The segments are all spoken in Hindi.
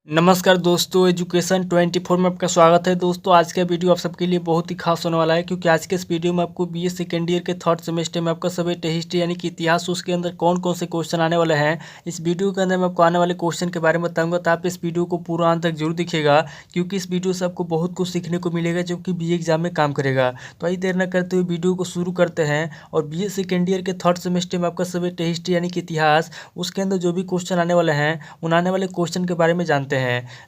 नमस्कार दोस्तों, एजुकेशन 24 में आपका स्वागत है। दोस्तों आज का वीडियो आप सबके लिए बहुत ही खास होने वाला है, क्योंकि आज के इस वीडियो में आपको बीए सेकेंड ईयर के थर्ड सेमेस्टर में आपका सब्जेक्ट हिस्ट्री यानी कि इतिहास, उसके अंदर कौन कौन से क्वेश्चन आने वाले हैं, इस वीडियो के अंदर मैं आपको आने वाले क्वेश्चन के बारे में बताऊंगा। तो आप इस वीडियो को पूरा अंत तक जरूर दिखेगा, क्योंकि इस वीडियो से आपको बहुत कुछ सीखने को मिलेगा जो कि बीए एग्जाम में काम करेगा। तो आइए देर न करते हुए वीडियो को शुरू करते हैं। और बीए सेकेंड ईयर के थर्ड सेमेस्टर में आपका सब्जेक्ट हिस्ट्री यानी कि इतिहास, उसके अंदर जो भी क्वेश्चन आने वाले हैं उन आने वाले क्वेश्चन के बारे में जानते हैं।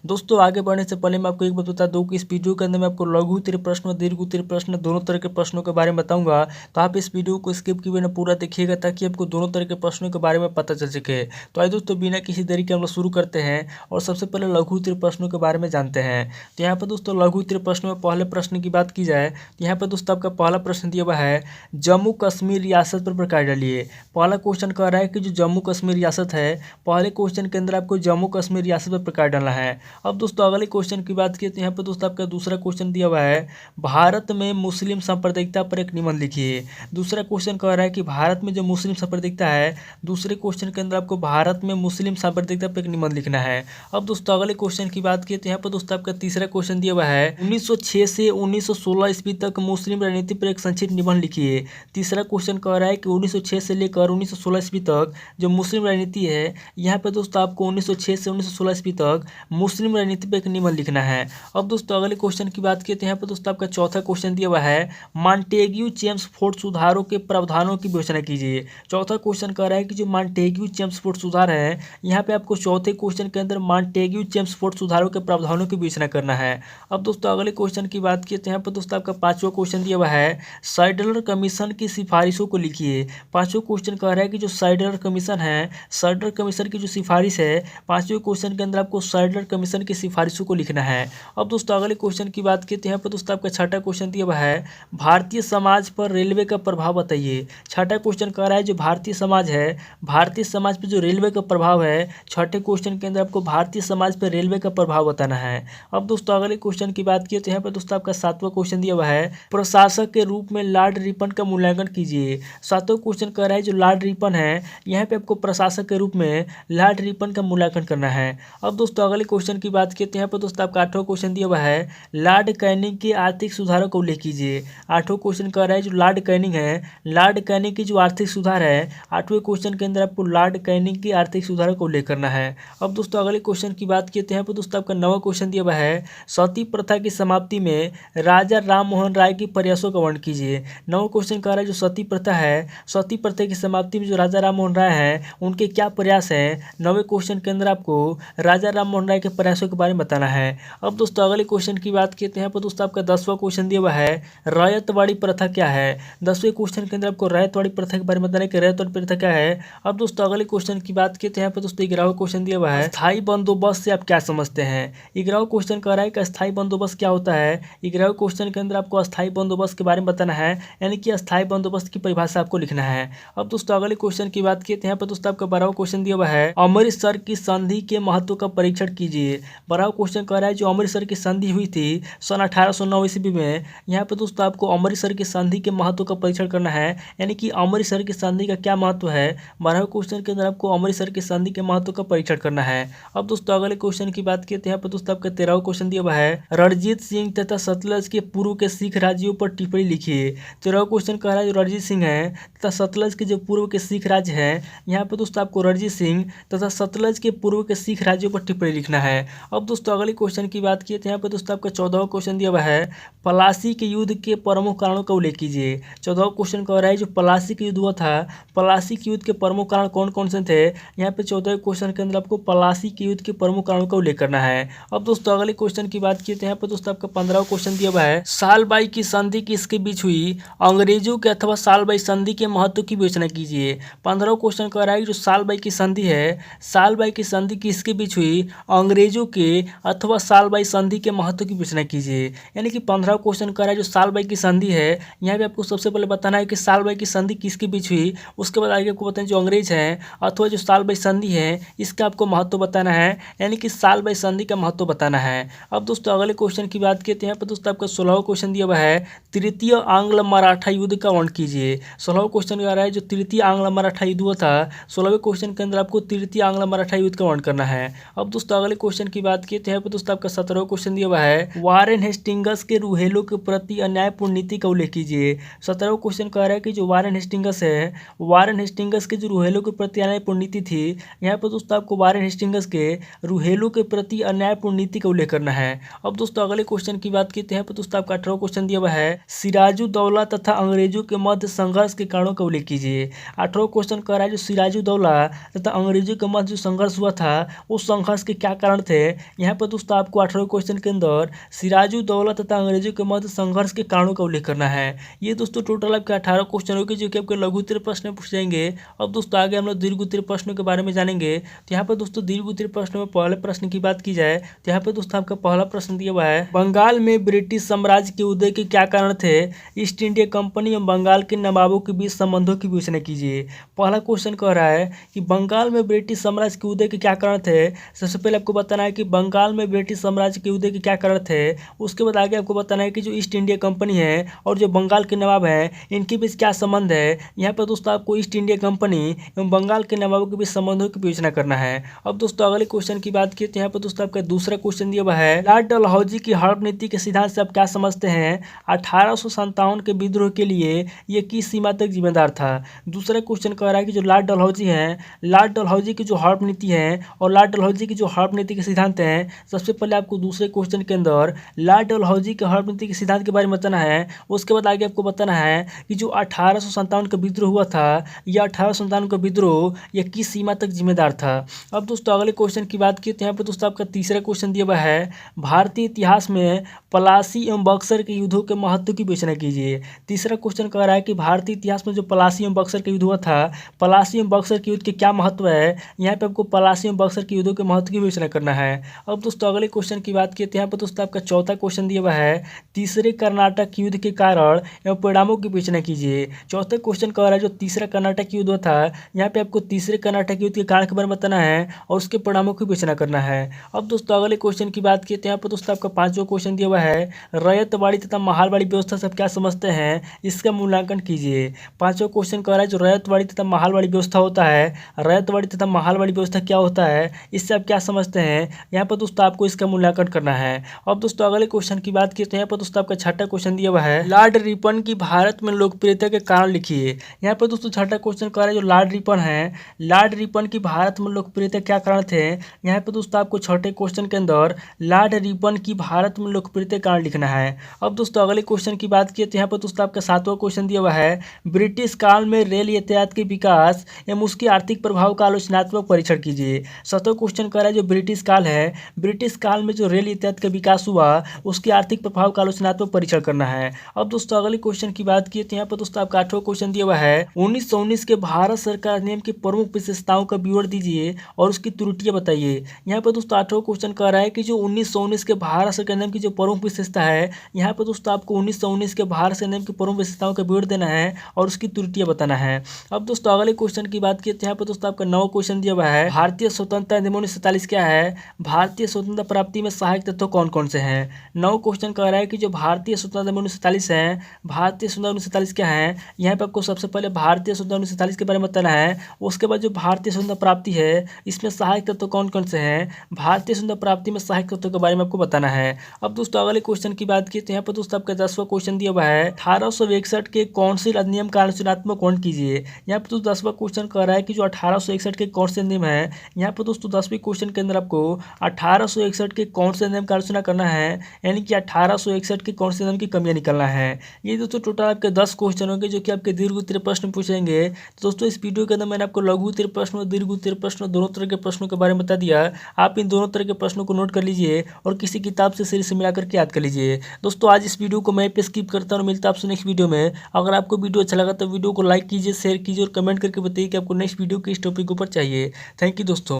दोस्तों आगे बढ़ने से पहले मैं आपको एक बात बता दूं कि इस वीडियो के अंदर मैं आपको लघु उत्तरीय प्रश्न और दीर्घ उत्तरीय प्रश्न दोनों तरह के प्रश्नों के बारे में बताऊंगा। तो आप इस वीडियो को स्किप किए बिना पूरा देखिएगा, ताकि आपको दोनों तरह के प्रश्नों के बारे में पता चल सके। तो आइए दोस्तों बिना किसी देरी के हम लोग शुरू करते हैं और सबसे पहले लघु उत्तरीय प्रश्नों के बारे में जानते हैं। तो यहाँ पर दोस्तों लघु उत्तरीय प्रश्न में पहले प्रश्न की बात की जाए तो यहाँ पर दोस्तों आपका पहला प्रश्न दिया हुआ है, जम्मू कश्मीर रियासत पर प्रकाश डालिए। पहला क्वेश्चन कह रहा है कि जो जम्मू कश्मीर रियासत है, पहले क्वेश्चन के अंदर आपको जम्मू कश्मीर रियासत पर प्रकाश डालना है। अब दोस्तों अगले क्वेश्चन की बात की तो यहाँ पर दोस्तों आपका दूसरा क्वेश्चन दिया हुआ है, भारत में मुस्लिम सांप्रदायिकता पर एक निबंध लिखिए। दूसरा क्वेश्चन कह रहा है कि भारत में जो मुस्लिम सांप्रदायिकता है, दूसरे क्वेश्चन के अंदर आपको भारत में मुस्लिम सांप्रदायिकता पर एक निबंध लिखना है। अब दोस्तों अगले क्वेश्चन की बात की तो यहाँ पर दोस्तों आपका तीसरा क्वेश्चन दिया हुआ है, 1906 से 1916 ईस्वी तक मुस्लिम राजनीति पर एक संक्षिप्त निबंध लिखिए। तीसरा क्वेश्चन कह रहा है कि 1906 से लेकर 1916 ईस्वी तक जो मुस्लिम राजनीति है, यहाँ पे दोस्तों आपको 1906 से 1916 ईस्वी तक मुस्लिम राजनीति पर एक निबंध लिखना है। अब दोस्तों अगले क्वेश्चन की बात किए तो यहाँ पर दोस्तों आपका चौथा क्वेश्चन दिया हुआ है, मॉन्टेग्यू चेम्सफोर्ड सुधारों के प्रावधानों की विवेचना कीजिए। चौथा क्वेश्चन कह रहा है कि जो मॉन्टेग्यू चेम्सफोर्ड सुधार है, यहाँ पे आपको चौथे क्वेश्चन के अंदर मॉन्टेग्यू चेम्सफोर्ड सुधारों के प्रावधानों की विवेचना करना है। अब दोस्तों अगले क्वेश्चन की बात किए तो यहाँ पर दोस्तों आपका पांचवा क्वेश्चन दिया हुआ है, सैडलर कमीशन की सिफारिशों को लिखिए। पांचवा क्वेश्चन कह रहा है कि जो सैडलर कमीशन है, सैडलर कमीशन की जो सिफारिश है, पांचवें क्वेश्चन के अंदर आपको सैडलर कमीशन की सिफारिशों को लिखना है। अब दोस्तों अगले क्वेश्चन की बात की तो यहाँ पर दोस्तों आपका छठा क्वेश्चन दिया हुआ है, भारतीय समाज पर रेलवे का प्रभाव बताइए। छठा क्वेश्चन कह रहा है जो भारतीय समाज है, भारतीय समाज पर जो रेलवे का प्रभाव है, छठे क्वेश्चन के अंदर आपको भारतीय समाज पर रेलवे का प्रभाव बताना है। अब दोस्तों अगले क्वेश्चन की बात की तो यहाँ पर दोस्तों आपका सातवां क्वेश्चन दिया हुआ है, प्रशासक के रूप में लॉर्ड रिपन का मूल्यांकन कीजिए। सातवां क्वेश्चन कह रहा है जो लॉर्ड रिपन है, यहाँ पे आपको प्रशासक के रूप में लॉर्ड रिपन का मूल्यांकन करना है। अब दोस्तों अगले क्वेश्चन की बात की तो यहाँ पर दोस्तों आपका आठवां क्वेश्चन दिया हुआ है, लॉर्ड कैनिंग के आर्थिक सुधारों को उल्लेख कीजिए। आठवां क्वेश्चन कह रहा है जो लॉर्ड कैनिंग है, लॉर्ड कैनिंग की जो आर्थिक सुधार है, आठवें क्वेश्चन के अंदर आपको लॉर्ड कैनिंग की आर्थिक सुधारों को उल्लेख करना है। अब दोस्तों अगले क्वेश्चन की बात की तो यहाँ पर दोस्तों आपका नवा क्वेश्चन दिया हुआ है, सती प्रथा की समाप्ति में राजा राम मोहन राय के प्रयासों का वर्णन कीजिए। नवा क्वेश्चन कह रहा है जो सती प्रथा है, सती प्रथा की समाप्ति में जो राजा राम मोहन राय है उनके क्या प्रयास हैं। नवे क्वेश्चन के अंदर आपको राजा राम मोहन राय के प्रयासों के बारे में बताना है। अब दोस्तों अगले क्वेश्चन की बात की तो यहाँ पर दोस्तों आपका 10वां क्वेश्चन दिया हुआ है, रैयतवाड़ी प्रथा क्या है। 10वें क्वेश्चन के अंदर आपको रैयतवाड़ी प्रथा के बारे में बताना है कि रैयतवाड़ी प्रथा क्या है। अब दोस्तों अगले क्वेश्चन की बात की तो यहाँ पर दोस्तों 11वां क्वेश्चन दिया हुआ है, स्थायी बंदोबस्त से आप क्या समझते हैं। 11वां क्वेश्चन कह रहा है कि स्थायी बंदोबस्त क्या होता है। 11वें क्वेश्चन के अंदर आपको स्थायी बंदोबस्त के बारे में बताना है, यानी कि स्थायी बंदोबस्त की परिभाषा आपको लिखना है। अब दोस्तों अगले क्वेश्चन की बात की तो यहाँ पर दोस्तों आपका 12वां क्वेश्चन दिया हुआ है, अमृतसर की संधि के महत्व का परीक्षण कीजिए। 12वां क्वेश्चन कह रहा है जो अमृतसर की संधि हुई थी सन 1809 ईस्वी में, यहाँ पे दोस्तों आपको अमृतसर की संधि के महत्व का परीक्षण करना है, यानी कि अमृतसर की संधि का क्या महत्व है। 12वें क्वेश्चन के अंदर आपको अमृतसर की संधि के महत्व का परीक्षण करना है। अब दोस्तों अगले क्वेश्चन की बात की तो यहाँ पर दोस्तों आपका 13वां क्वेश्चन दिया हुआ है, रणजीत सिंह तथा सतलज के पूर्व के सिख राज्यों पर टिप्पणी लिखिए। 13वां क्वेश्चन कह रहा है जो रणजीत सिंह है तथा सतलज के जो पूर्व के सिख राज्य हैं, यहाँ पे दोस्तों आपको रणजीत सिंह तथा सतलज के पूर्व के सिख राज्यों पर टिप्पणी लिखना है। अब दोस्तों अगले क्वेश्चन की बात की तो यहाँ पे दोस्तों आपका 14वां क्वेश्चन दिया हुआ है, पलासी के युद्ध के प्रमुख कारणों का उल्लेख कीजिए। 14वां क्वेश्चन कह रहा है जो पलासी के युद्ध हुआ था, पलासी के युद्ध के प्रमुख कारण कौन कौन से थे। यहाँ पे 14वें क्वेश्चन के अंदर आपको पलासी के युद्ध के प्रमुख कारणों का उल्लेख करना है। अब दोस्तों अगले क्वेश्चन की बात की तो यहाँ पे दोस्तों आपका 15वां क्वेश्चन दिया हुआ है, सालबाई की संधि किसके बीच हुई, अंग्रेजों के अथवा सालबाई संधि के महत्व की विवेचना कीजिए। 15वां क्वेश्चन कह रहा है जो सालबाई की संधि है, सालबाई की संधि किसके बीच हुई, अंग्रेजों के अथवा सालबाई संधि के महत्व की विवेचना कीजिए। यानी कि 15वां क्वेश्चन कह रहा है जो सालबाई की संधि है, यहाँ पे आपको सबसे पहले बताना है कि सालबाई की संधि किसके बीच हुई, उसके बाद आगे आपको बताना जो अंग्रेज हैं अथवा जो सालबाई संधि है इसका आपको महत्व बताना है, यानी कि सालबाई संधि का महत्व बताना है। अब दोस्तों अगले क्वेश्चन की बात किए तो यहाँ पर दोस्तों आपका 16वां क्वेश्चन दिया हुआ है, तृतीय आंग्ल मराठा युद्ध का वर्णन कीजिए। 16वां क्वेश्चन कह रहा है जो तृतीय आंग्ल मराठा युद्ध हुआ था, 16वें क्वेश्चन के अंदर आपको तृतीय आंग्ल मराठा युद्ध का वर्णन करना है। अब दोस्तों दोस्तों अगले क्वेश्चन की बात की तो यहाँ पे दोस्तों आपका 17वां क्वेश्चन दिया हुआ है, वारेन हेस्टिंगस के रूहेलो के प्रति अन्यायपूर्ण नीति का उल्लेख कीजिए। 17वां क्वेश्चन कह रहा है कि जो वारेन हेस्टिंगस है, वारेन हेस्टिंगस के जो रूहेलो के प्रति अन्यायपूर्ण नीति थी, यहाँ पर दोस्तों आपको वारेन हेस्टिंगस के रूहेलो के प्रति अन्यायपूर्ण नीति का उल्लेख करना है। अब दोस्तों अगले क्वेश्चन की बात की तो यहाँ पर दोस्तों आपका 18वां क्वेश्चन दिया हुआ है, सिराजुद्दौला तथा अंग्रेजों के मध्य संघर्ष के कारणों का उल्लेख कीजिए। 18वां क्वेश्चन कह रहा है जो सिराजुद्दौला तथा अंग्रेजों के मध्य जो संघर्ष हुआ था उस संघर्ष के क्या कारण थे। यहाँ पर दोस्तों आपको 18वें क्वेश्चन के अंदर सिराजुद्दौला तथा अंग्रेजों के मध्य संघर्ष के कारणों का उल्लेख करना है। ये दोस्तों टोटल आपके 18 क्वेश्चन होंगे जो कि आपके लघु उत्तरीय प्रश्न में पूछ जाएंगे। अब दोस्तों आगे हम लोग दीर्घ उत्तरीय प्रश्नों के बारे में जानेंगे। तो यहाँ पर दोस्तों दीर्घ उत्तरीय प्रश्न में पहले प्रश्न की बात की जाए तो यहाँ पर दोस्तों आपका पहला प्रश्न दिया हुआ है, बंगाल में ब्रिटिश साम्राज्य के उदय के क्या कारण थे। ईस्ट इंडिया कंपनी एवं बंगाल के नवाबों के बीच संबंधों की विवेचना कीजिए। पहला क्वेश्चन कह रहा है कि बंगाल में ब्रिटिश साम्राज्य के उदय के क्या कारण थे। सबसे पहले आपको बताना है कि बंगाल में ब्रिटिश साम्राज्य के उदय के क्या कारण थे। उसके बाद आगे आपको बताना है कि जो ईस्ट इंडिया कंपनी है और जो बंगाल के नवाब हैं इनके बीच क्या संबंध है। यहाँ पर दोस्तों आपको ईस्ट इंडिया कंपनी एवं बंगाल के नवाबों के बीच संबंधों की विवेचना करना है। अब दोस्तों अगले क्वेश्चन की बात की तो यहाँ पर दोस्तों आपका दूसरा क्वेश्चन दिया हुआ है, लॉर्ड डलहौजी की हड़प नीति के सिद्धांत से आप क्या समझते हैं। 1857 के विद्रोह के लिए ये किस सीमा तक जिम्मेदार था। दूसरा क्वेश्चन कह रहा है कि जो लॉर्ड डलहौजी हैं, लॉर्ड डलहौजी की जो हड़प नीति है और लॉर्ड डलहौजी की जो हड़प नीति के सिद्धांत हैं। सबसे पहले आपको दूसरे क्वेश्चन के अंदर लॉर्ड डलहौजी के हड़प नीति के सिद्धांत के बारे में बताना है। उसके बाद आगे आपको बताना है कि जो 1857 का विद्रोह हुआ था, यह 1857 का विद्रोह यह किस सीमा तक जिम्मेदार था। अब दोस्तों अगले क्वेश्चन की बात की तो यहाँ पर दोस्तों आपका तीसरा क्वेश्चन दिया हुआ है, भारतीय इतिहास में पलासी एवं बक्सर के युद्धों के महत्व की विवेचना कीजिए। तीसरा क्वेश्चन कह रहा है कि भारतीय इतिहास में जो पलासी एवं बक्सर के युद्ध हुआ था, पलासी एवं बक्सर के युद्ध के क्या महत्व है। यहाँ पे आपको पलासी एवं बक्सर के युद्धों के महत्व की विवेचना करना है। अब दोस्तों अगले क्वेश्चन की बात की तो यहाँ पर दोस्तों आपका चौथा क्वेश्चन दिया हुआ है, तीसरे कर्नाटक युद्ध के कारण एवं परिणामों की विवेचना कीजिए। चौथा क्वेश्चन कह रहा है जो तीसरा कर्नाटक युद्ध हुआ था, यहाँ पे आपको तीसरे कर्नाटक युद्ध के कारण के बारे में बताना है और उसके परिणामों की विवेचना करना है। अब दोस्तों अगले क्वेश्चन की बात की तो यहाँ पर दोस्तों आपका पांचवा क्वेश्चन दिया हुआ है, रैयतवाड़ी तथा महालवाड़ी व्यवस्था से आप क्या समझते हैं, इसका मूल्यांकन कीजिए। पांचवा क्वेश्चन कह रहा है जो रैयतवाड़ी तथा महालवाड़ी व्यवस्था होता है, रैयतवाड़ी तथा महालवाड़ी व्यवस्था क्या होता है, इससे आप क्या समझते हैं। यहाँ पर दोस्तों आपको इसका मूल्यांकन करना है। अब दोस्तों अगले क्वेश्चन की बात की तो यहाँ पर दोस्तों आपका छठा क्वेश्चन दिया हुआ है, लॉर्ड रिपन की भारत में लोकप्रियता के कारण लिखिए। यहाँ पर दोस्तों छठा क्वेश्चन कह रहा है जो लॉर्ड रिपन है, लॉर्ड रिपन की भारत में लोकप्रियता क्या कारण थे। यहाँ पर दोस्तों आपको छठे क्वेश्चन के अंदर लॉर्ड रिपन की भारत में लोकप्रियता कारण लिखना है। अब दोस्तों अगले क्वेश्चन की बात की तो यहाँ पर दोस्तों आपका सातवां क्वेश्चन दिया हुआ है, ब्रिटिश काल में रेल यातायात के विकास एवं उसके आर्थिक प्रभाव का आलोचनात्मक परीक्षण कीजिए। सातवां क्वेश्चन कह रहा है जो ब्रिटिश काल है, ब्रिटिश काल में जो रेल यातायात का विकास हुआ उसके आर्थिक प्रभाव का आलोचनात्मक परीक्षण करना है। अब दोस्तों अगले क्वेश्चन की बात की तो यहाँ पर दोस्तों आपका आठवां क्वेश्चन दिया हुआ है, 1919 के भारत सरकार नियम की प्रमुख विशेषताओं का विवरण दीजिए और उसकी त्रुटियां बताइए। यहाँ पर दोस्तों आठवां क्वेश्चन कह रहा है कि जो 1919 के भारत सरकार नियम की जो प्रमुख विशेषता है, यहाँ पर दोस्तों आपको 1919 के भारत सरकार नियम की प्रमुख विशेषताओं का विवरण देना है और उसकी त्रुटियां बताना है। अब दोस्तों अगले क्वेश्चन की बात की तो यहाँ पर दोस्तों आपका 9वां क्वेश्चन दिया हुआ है, भारतीय स्वतंत्रता अधिनियम 1947 क्या है, भारतीय स्वतंत्रता प्राप्ति में सहायक तत्व कौन कौन से हैं। 9वां क्वेश्चन कह रहा है कि जो भारतीय स्वतंत्रता अधिनियम 1947 है, भारतीय स्वतंत्रता 1947 क्या है। यहाँ पे आपको सबसे पहले भारतीय स्वतंत्रता 1947 के बारे में बताना है। उसके बाद जो भारतीय स्वतंत्रता प्राप्ति है इसमें सहायक तत्व कौन कौन से हैं, भारतीय स्वतंत्रता प्राप्ति में सहायक तत्व के बारे में आपको बताना है। अब दोस्तों अगले क्वेश्चन की बात की तो यहाँ पर दोस्तों आपका 10वां क्वेश्चन दिया हुआ है, 1861 के कौंसिल अधिनियम का आलोचनात्मक वर्णन कीजिए। यहाँ पर दोस्तों 10वां क्वेश्चन कह रहा है कि जो 1861 के कौन से अधिनियम है। यहाँ पर दोस्तों 10वें क्वेश्चन के अंदर आपको 1861 के कौन से अधिनियम का आलोचना करना है, यानी कि 1861 के कौन से अधिनियम की कमियां निकलना है। ये दोस्तों टोटल आपके 10 क्वेश्चन होंगे जो कि आपके दीर्घ उत्तरीय प्रश्न पूछेंगे। तो दोस्तों इस वीडियो के अंदर मैंने आपको लघु उत्तरीय प्रश्न और दीर्घ उत्तरीय प्रश्न दोनों तरह के प्रश्नों के बारे में बता दिया। आप इन दोनों तरह के प्रश्नों को नोट कर लीजिए और किसी किताब से सीरीज से मिलाकर के याद कर लीजिए। दोस्तों आज इस वीडियो को मैं पे स्किप करता हूँ, मिलता आपसे नेक्स्ट वीडियो में। अगर आपको वीडियो अच्छा लगा तो वीडियो को लाइक कीजिए, शेयर कीजिए और कमेंट करके बताइए कि आपको नेक्स्ट वीडियो किस टॉपिक के ऊपर चाहिए। थैंक यू दोस्तों।